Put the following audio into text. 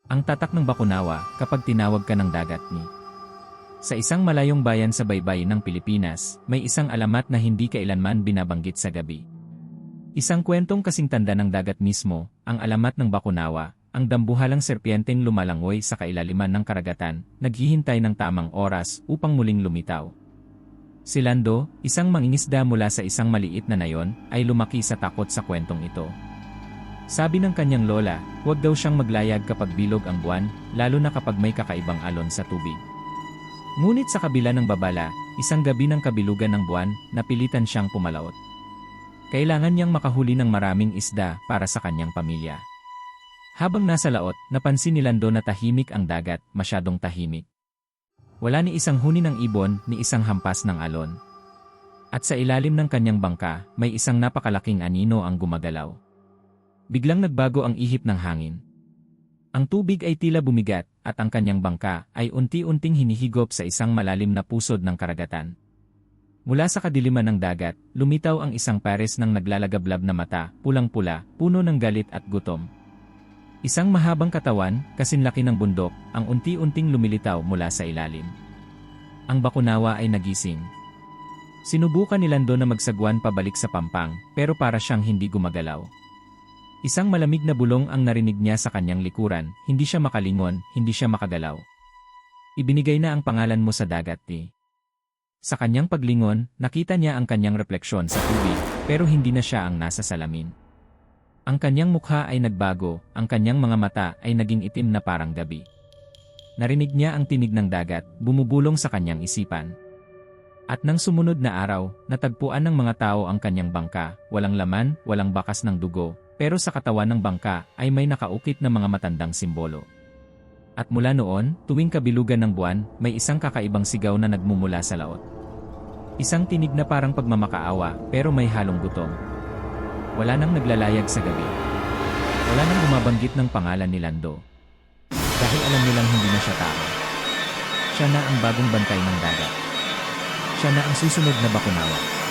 Ang tatak ng Bakunawa kapag tinawag ka ng dagat ni. Sa isang malayong bayan sa baybay ng Pilipinas, may isang alamat na hindi kailanman binabanggit sa gabi. Isang kwentong kasing tanda ng dagat mismo, ang alamat ng Bakunawa, ang dambuhalang serpienteng lumalangoy sa kailaliman ng karagatan, naghihintay ng tamang oras upang muling lumitaw. Si Lando, isang mangingisda mula sa isang maliit na nayon, ay lumaki sa takot sa kwentong ito. Sabi ng kanyang lola, huwag daw siyang maglayag kapag bilog ang buwan, lalo na kapag may kakaibang alon sa tubig. Ngunit sa kabila ng babala, isang gabi ng kabilugan ng buwan, napilitan siyang pumalaot. Kailangan niyang makahuli ng maraming isda para sa kanyang pamilya. Habang nasa laot, napansin ni Lando na tahimik ang dagat, masyadong tahimik. Wala ni isang huni ng ibon, ni isang hampas ng alon. At sa ilalim ng kanyang bangka, may isang napakalaking anino ang gumagalaw. Biglang nagbago ang ihip ng hangin. Ang tubig ay tila bumigat, at ang kanyang bangka ay unti-unting hinihigop sa isang malalim na pusod ng karagatan. Mula sa kadiliman ng dagat, lumitaw ang isang pares ng naglalagablab na mata, pulang-pula, puno ng galit at gutom. Isang mahabang katawan, kasinlaki ng bundok, ang unti-unting lumilitaw mula sa ilalim. Ang Bakunawa ay nagising. Sinubukan ni Lando na magsagwan pabalik sa pampang, pero para siyang hindi gumagalaw. Isang malamig na bulong ang narinig niya sa kanyang likuran, hindi siya makalingon, hindi siya makagalaw. Ibinigay na ang pangalan mo sa dagat ni. Sa kanyang paglingon, nakita niya ang kanyang refleksyon sa tubig, pero hindi na siya ang nasa salamin. Ang kanyang mukha ay nagbago, ang kanyang mga mata ay naging itim na parang gabi. Narinig niya ang tinig ng dagat, bumubulong sa kanyang isipan. At nang sumunod na araw, natagpuan ng mga tao ang kanyang bangka, walang laman, walang bakas ng dugo, pero sa katawan ng bangka ay may nakaukit na mga matandang simbolo. At mula noon, tuwing kabilugan ng buwan, may isang kakaibang sigaw na nagmumula sa laot. Isang tinig na parang pagmamakaawa, pero may halong gutom. Wala nang naglalayag sa gabi. Wala nang bumabanggit ng pangalan ni Lando. Dahil alam nilang hindi na siya tao. Siya na ang bagong bantay ng dagat. Siya na ang susunod na Bakunawa.